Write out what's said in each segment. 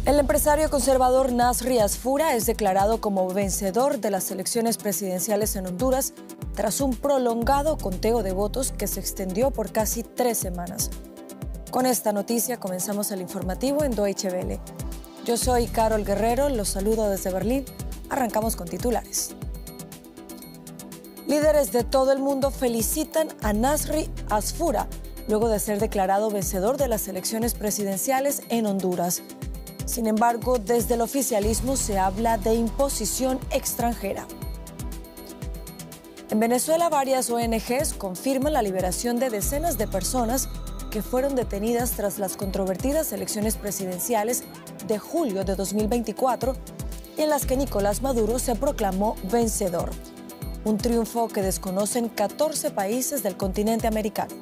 El empresario conservador Nasri Asfura es declarado como vencedor de las elecciones presidenciales en Honduras tras un prolongado conteo de votos que se extendió por casi 3 semanas. Con esta noticia comenzamos el informativo en Deutsche Welle. Yo soy Carol Guerrero, los saludo desde Berlín. Arrancamos con titulares. Líderes de todo el mundo felicitan a Nasri Asfura luego de ser declarado vencedor de las elecciones presidenciales en Honduras. Sin embargo, desde el oficialismo se habla de imposición extranjera. En Venezuela, varias ONGs confirman la liberación de decenas de personas que fueron detenidas tras las controvertidas elecciones presidenciales de julio de 2024, en las que Nicolás Maduro se proclamó vencedor. Un triunfo que desconocen 14 países del continente americano.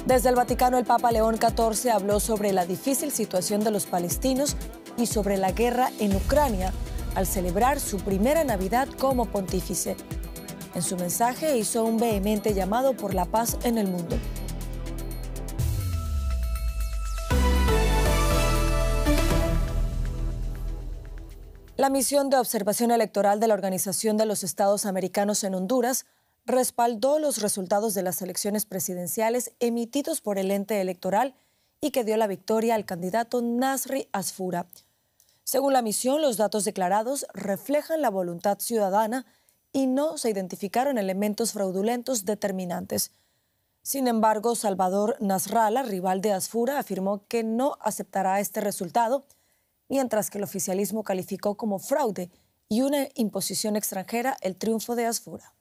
Desde el Vaticano, el Papa León XIV habló sobre la difícil situación de los palestinos y sobre la guerra en Ucrania al celebrar su primera Navidad como pontífice. En su mensaje hizo un vehemente llamado por la paz en el mundo. La misión de observación electoral de la Organización de los Estados Americanos en Honduras respaldó los resultados de las elecciones presidenciales emitidos por el ente electoral y que dio la victoria al candidato Nasri Asfura. Según la misión, los datos declarados reflejan la voluntad ciudadana y no se identificaron elementos fraudulentos determinantes. Sin embargo, Salvador Nasralla, rival de Asfura, afirmó que no aceptará este resultado, mientras que el oficialismo calificó como fraude y una imposición extranjera el triunfo de Asfura.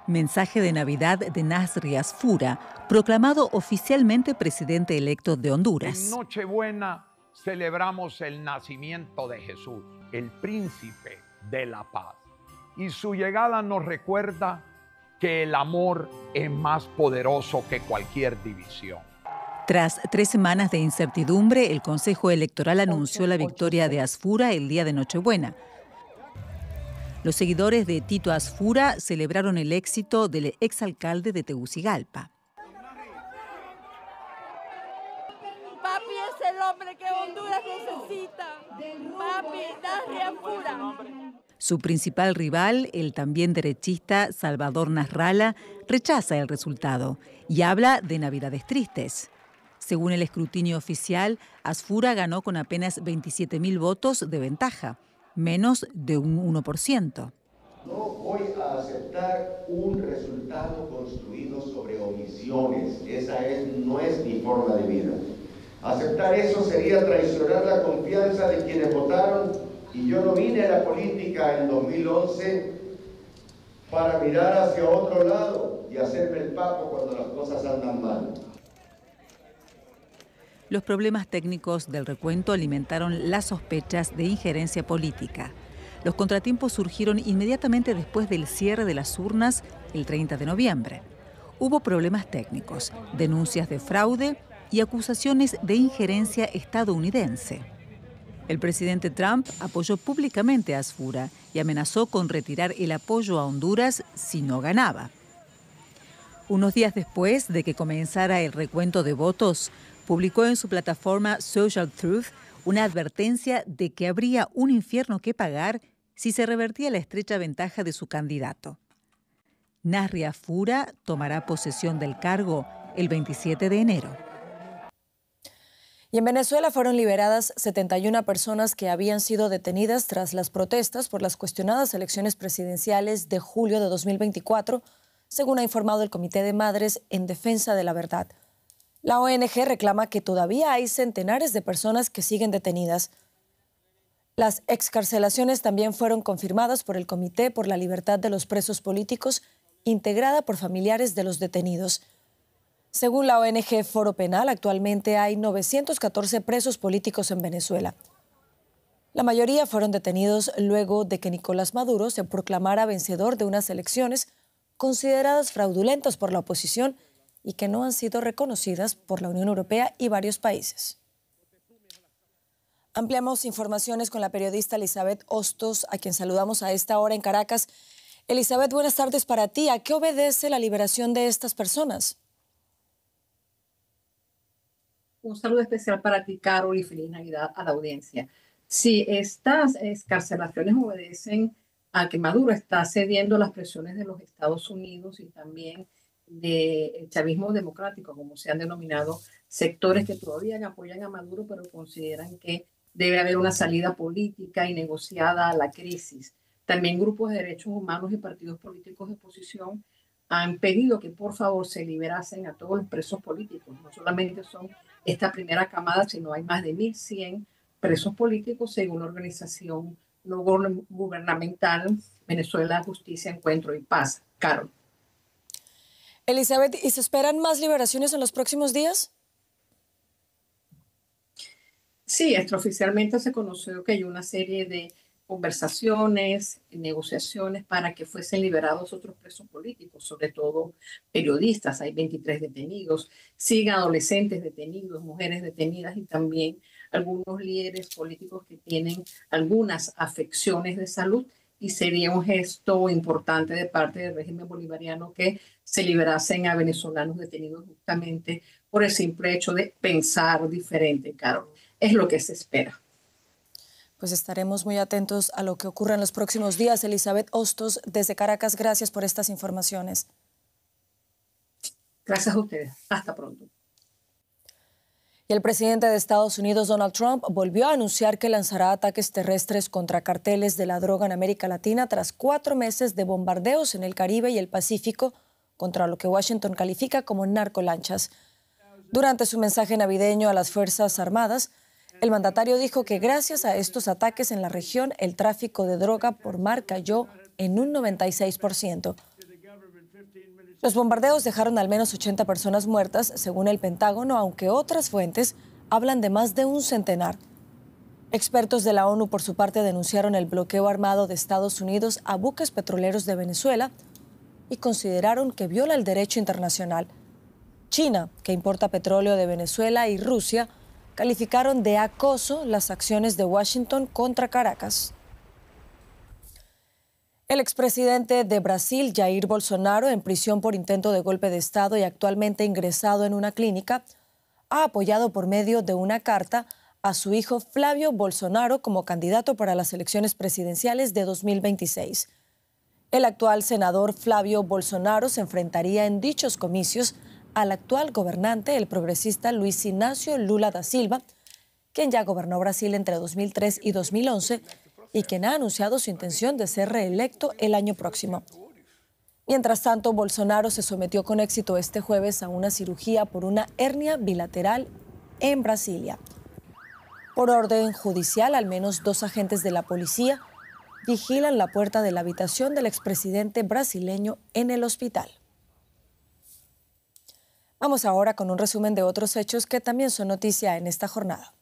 Mensaje de Navidad de Nasri Asfura, proclamado oficialmente presidente electo de Honduras. En Nochebuena celebramos el nacimiento de Jesús, el príncipe de la paz. Y su llegada nos recuerda que el amor es más poderoso que cualquier división. Tras 3 semanas de incertidumbre, el Consejo Electoral anunció la victoria de Asfura el día de Nochebuena. Los seguidores de Tito Asfura celebraron el éxito del exalcalde de Tegucigalpa. Papi es el hombre que Honduras necesita. Papi, Nasri Asfura. Su principal rival, el también derechista Salvador Nasralla, rechaza el resultado y habla de navidades tristes. Según el escrutinio oficial, Asfura ganó con apenas 27.000 votos de ventaja, menos de un 1%. No voy a aceptar un resultado construido sobre omisiones. No es mi forma de vida. Aceptar eso sería traicionar la confianza de quienes votaron, y yo no vine a la política en 2011 para mirar hacia otro lado y hacerme el papo cuando las cosas andan mal. Los problemas técnicos del recuento alimentaron las sospechas de injerencia política. Los contratiempos surgieron inmediatamente después del cierre de las urnas el 30 de noviembre. Hubo problemas técnicos, denuncias de fraude y acusaciones de injerencia estadounidense. El presidente Trump apoyó públicamente a Asfura y amenazó con retirar el apoyo a Honduras si no ganaba. Unos días después de que comenzara el recuento de votos, publicó en su plataforma Social Truth una advertencia de que habría un infierno que pagar si se revertía la estrecha ventaja de su candidato. Nasri Asfura tomará posesión del cargo el 27 de enero. Y en Venezuela fueron liberadas 71 personas que habían sido detenidas tras las protestas por las cuestionadas elecciones presidenciales de julio de 2024, según ha informado el Comité de Madres en Defensa de la Verdad. La ONG reclama que todavía hay centenares de personas que siguen detenidas. Las excarcelaciones también fueron confirmadas por el Comité por la Libertad de los Presos Políticos, integrada por familiares de los detenidos. Según la ONG Foro Penal, actualmente hay 914 presos políticos en Venezuela. La mayoría fueron detenidos luego de que Nicolás Maduro se proclamara vencedor de unas elecciones consideradas fraudulentas por la oposición y que no han sido reconocidas por la Unión Europea y varios países. Ampliamos informaciones con la periodista Elizabeth Hostos, a quien saludamos a esta hora en Caracas. Elizabeth, buenas tardes para ti. ¿A qué obedece la liberación de estas personas? Un saludo especial para ti, Carol, y feliz Navidad a la audiencia. Si estas excarcelaciones obedecen a que Maduro está cediendo las presiones de los Estados Unidos y también del chavismo democrático, como se han denominado sectores que todavía apoyan a Maduro, pero consideran que debe haber una salida política y negociada a la crisis. También grupos de derechos humanos y partidos políticos de oposición han pedido que por favor se liberasen a todos los presos políticos. No solamente son esta primera camada, sino hay más de 1.100 presos políticos según la organización no gubernamental Venezuela, Justicia, Encuentro y Paz. Carol. Elizabeth, ¿y se esperan más liberaciones en los próximos días? Sí, extraoficialmente se conoció que hay una serie de conversaciones, negociaciones para que fuesen liberados otros presos políticos, sobre todo periodistas. Hay 23 detenidos, siguen adolescentes detenidos, mujeres detenidas y también algunos líderes políticos que tienen algunas afecciones de salud, y sería un gesto importante de parte del régimen bolivariano que se liberasen a venezolanos detenidos justamente por el simple hecho de pensar diferente, Carol. Es lo que se espera. Pues estaremos muy atentos a lo que ocurra en los próximos días. Elizabeth Hostos, desde Caracas, gracias por estas informaciones. Gracias a ustedes. Hasta pronto. Y el presidente de Estados Unidos, Donald Trump, volvió a anunciar que lanzará ataques terrestres contra carteles de la droga en América Latina tras 4 meses de bombardeos en el Caribe y el Pacífico contra lo que Washington califica como narcolanchas. Durante su mensaje navideño a las Fuerzas Armadas, el mandatario dijo que gracias a estos ataques en la región, el tráfico de droga por mar cayó en un 96%. Los bombardeos dejaron al menos 80 personas muertas, según el Pentágono, aunque otras fuentes hablan de más de un centenar. Expertos de la ONU, por su parte, denunciaron el bloqueo armado de Estados Unidos a buques petroleros de Venezuela y consideraron que viola el derecho internacional. China, que importa petróleo de Venezuela, y Rusia calificaron de acoso las acciones de Washington contra Caracas. El expresidente de Brasil, Jair Bolsonaro, en prisión por intento de golpe de Estado y actualmente ingresado en una clínica, ha apoyado por medio de una carta a su hijo Flavio Bolsonaro como candidato para las elecciones presidenciales de 2026. El actual senador Flavio Bolsonaro se enfrentaría en dichos comicios al actual gobernante, el progresista Luiz Inácio Lula da Silva, quien ya gobernó Brasil entre 2003 y 2011 y quien ha anunciado su intención de ser reelecto el año próximo. Mientras tanto, Bolsonaro se sometió con éxito este jueves a una cirugía por una hernia bilateral en Brasilia. Por orden judicial, al menos 2 agentes de la policía vigilan la puerta de la habitación del expresidente brasileño en el hospital. Vamos ahora con un resumen de otros hechos que también son noticia en esta jornada.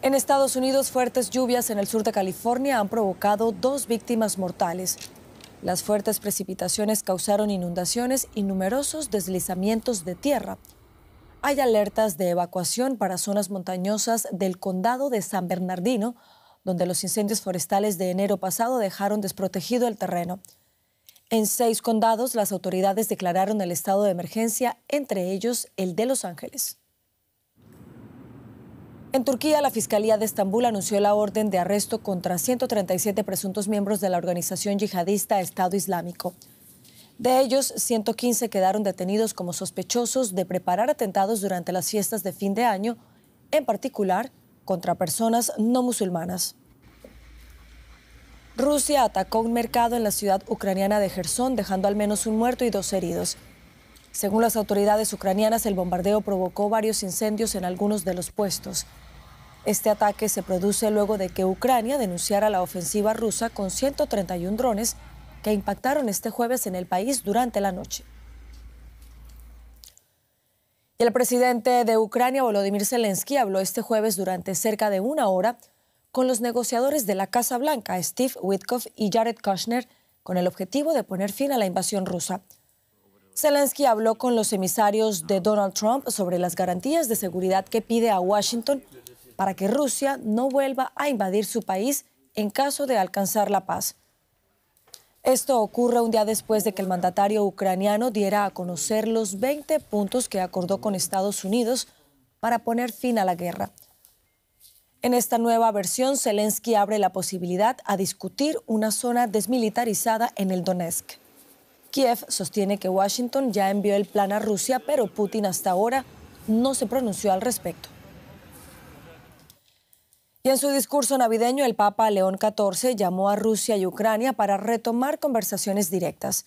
En Estados Unidos, fuertes lluvias en el sur de California han provocado 2 víctimas mortales. Las fuertes precipitaciones causaron inundaciones y numerosos deslizamientos de tierra. Hay alertas de evacuación para zonas montañosas del condado de San Bernardino, donde los incendios forestales de enero pasado dejaron desprotegido el terreno. En 6 condados, las autoridades declararon el estado de emergencia, entre ellos el de Los Ángeles. En Turquía, la Fiscalía de Estambul anunció la orden de arresto contra 137 presuntos miembros de la organización yihadista Estado Islámico. De ellos, 115 quedaron detenidos como sospechosos de preparar atentados durante las fiestas de fin de año, en particular contra personas no musulmanas. Rusia atacó un mercado en la ciudad ucraniana de Jersón, dejando al menos 1 muerto y 2 heridos. Según las autoridades ucranianas, el bombardeo provocó varios incendios en algunos de los puestos. Este ataque se produce luego de que Ucrania denunciara la ofensiva rusa con 131 drones que impactaron este jueves en el país durante la noche. Y el presidente de Ucrania, Volodymyr Zelensky, habló este jueves durante cerca de 1 hora con los negociadores de la Casa Blanca, Steve Witkoff y Jared Kushner, con el objetivo de poner fin a la invasión rusa. Zelensky habló con los emisarios de Donald Trump sobre las garantías de seguridad que pide a Washington para que Rusia no vuelva a invadir su país en caso de alcanzar la paz. Esto ocurre un día después de que el mandatario ucraniano diera a conocer los 20 puntos que acordó con Estados Unidos para poner fin a la guerra. En esta nueva versión, Zelensky abre la posibilidad a discutir una zona desmilitarizada en el Donetsk. Kiev sostiene que Washington ya envió el plan a Rusia, pero Putin hasta ahora no se pronunció al respecto. Y en su discurso navideño, el Papa León XIV llamó a Rusia y Ucrania para retomar conversaciones directas.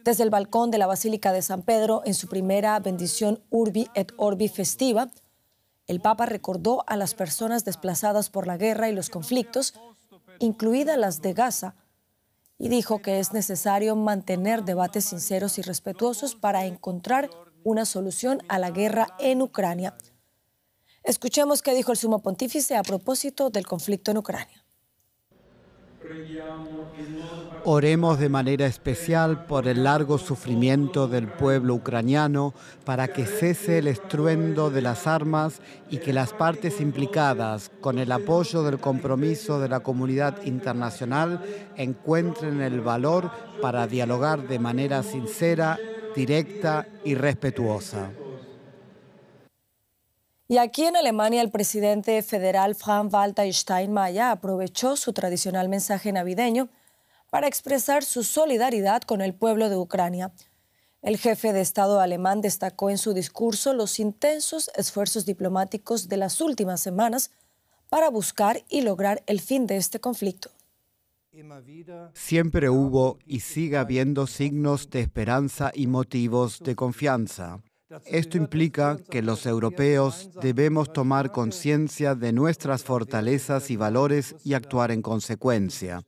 Desde el balcón de la Basílica de San Pedro, en su primera bendición Urbi et Orbi festiva, el Papa recordó a las personas desplazadas por la guerra y los conflictos, incluidas las de Gaza, y dijo que es necesario mantener debates sinceros y respetuosos para encontrar una solución a la guerra en Ucrania. Escuchemos qué dijo el Sumo Pontífice a propósito del conflicto en Ucrania. Oremos de manera especial por el largo sufrimiento del pueblo ucraniano para que cese el estruendo de las armas y que las partes implicadas, con el apoyo del compromiso de la comunidad internacional, encuentren el valor para dialogar de manera sincera, directa y respetuosa. Y aquí en Alemania, el presidente federal Frank-Walter Steinmeier aprovechó su tradicional mensaje navideño para expresar su solidaridad con el pueblo de Ucrania. El jefe de Estado alemán destacó en su discurso los intensos esfuerzos diplomáticos de las últimas semanas para buscar y lograr el fin de este conflicto. Siempre hubo y sigue habiendo signos de esperanza y motivos de confianza. Esto implica que los europeos debemos tomar conciencia de nuestras fortalezas y valores y actuar en consecuencia.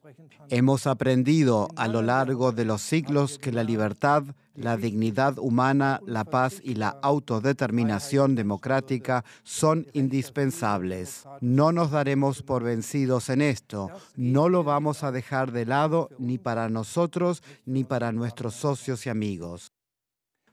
Hemos aprendido a lo largo de los siglos que la libertad, la dignidad humana, la paz y la autodeterminación democrática son indispensables. No nos daremos por vencidos en esto. No lo vamos a dejar de lado ni para nosotros ni para nuestros socios y amigos.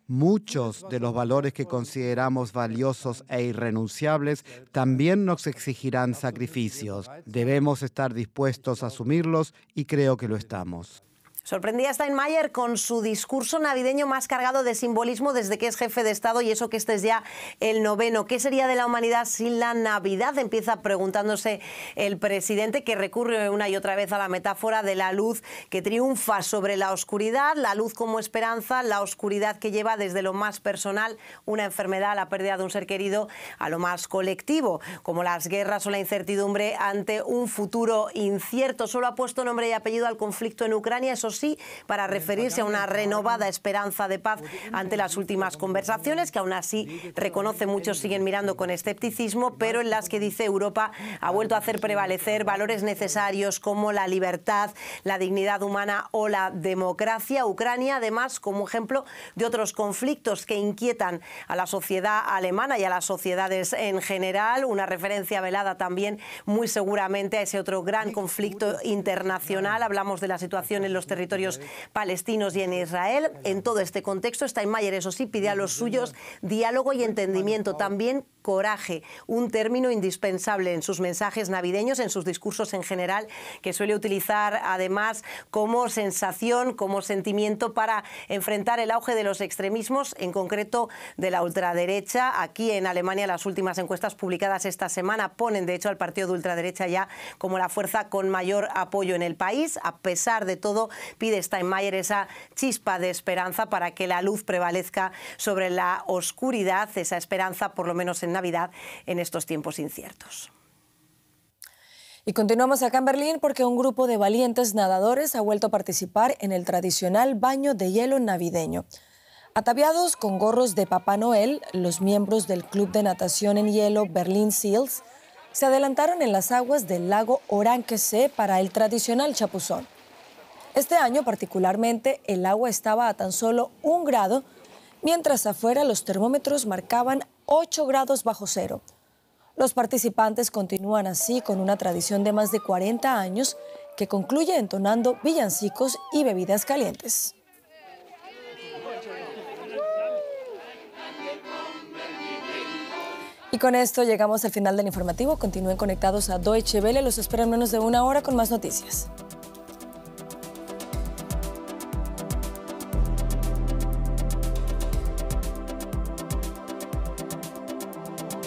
Muchos de los valores que consideramos valiosos e irrenunciables también nos exigirán sacrificios. Debemos estar dispuestos a asumirlos y creo que lo estamos. Sorprendía a Steinmeier con su discurso navideño más cargado de simbolismo desde que es jefe de Estado, y eso que este es ya el 9º. ¿Qué sería de la humanidad sin la Navidad? Empieza preguntándose el presidente, que recurre una y otra vez a la metáfora de la luz que triunfa sobre la oscuridad, la luz como esperanza, la oscuridad que lleva desde lo más personal, una enfermedad, la pérdida de un ser querido, a lo más colectivo, como las guerras o la incertidumbre ante un futuro incierto. Solo ha puesto nombre y apellido al conflicto en Ucrania, eso sí, para referirse a una renovada esperanza de paz ante las últimas conversaciones, que aún así reconoce muchos siguen mirando con escepticismo, pero en las que dice Europa ha vuelto a hacer prevalecer valores necesarios como la libertad, la dignidad humana o la democracia. Ucrania, además, como ejemplo de otros conflictos que inquietan a la sociedad alemana y a las sociedades en general, una referencia velada también muy seguramente a ese otro gran conflicto internacional. Hablamos de la situación en los territorios palestinos y en Israel. En todo este contexto, Steinmeier, eso sí, pide a los suyos diálogo y entendimiento, también coraje, un término indispensable en sus mensajes navideños, en sus discursos en general, que suele utilizar además como sensación, como sentimiento para enfrentar el auge de los extremismos, en concreto de la ultraderecha. Aquí en Alemania las últimas encuestas publicadas esta semana ponen de hecho al partido de ultraderecha ya como la fuerza con mayor apoyo en el país. A pesar de todo, pide Steinmeier esa chispa de esperanza para que la luz prevalezca sobre la oscuridad, esa esperanza por lo menos en Navidad en estos tiempos inciertos. Y continuamos acá en Berlín porque un grupo de valientes nadadores ha vuelto a participar en el tradicional baño de hielo navideño. Ataviados con gorros de Papá Noel, los miembros del Club de Natación en Hielo Berlin Seals se adelantaron en las aguas del lago Oránquese para el tradicional chapuzón. Este año particularmente el agua estaba a tan solo 1 grado, mientras afuera los termómetros marcaban 8 grados bajo cero. Los participantes continúan así con una tradición de más de 40 años que concluye entonando villancicos y bebidas calientes. Y con esto llegamos al final del informativo. Continúen conectados a Deutsche Welle. Los espero en menos de 1 hora con más noticias.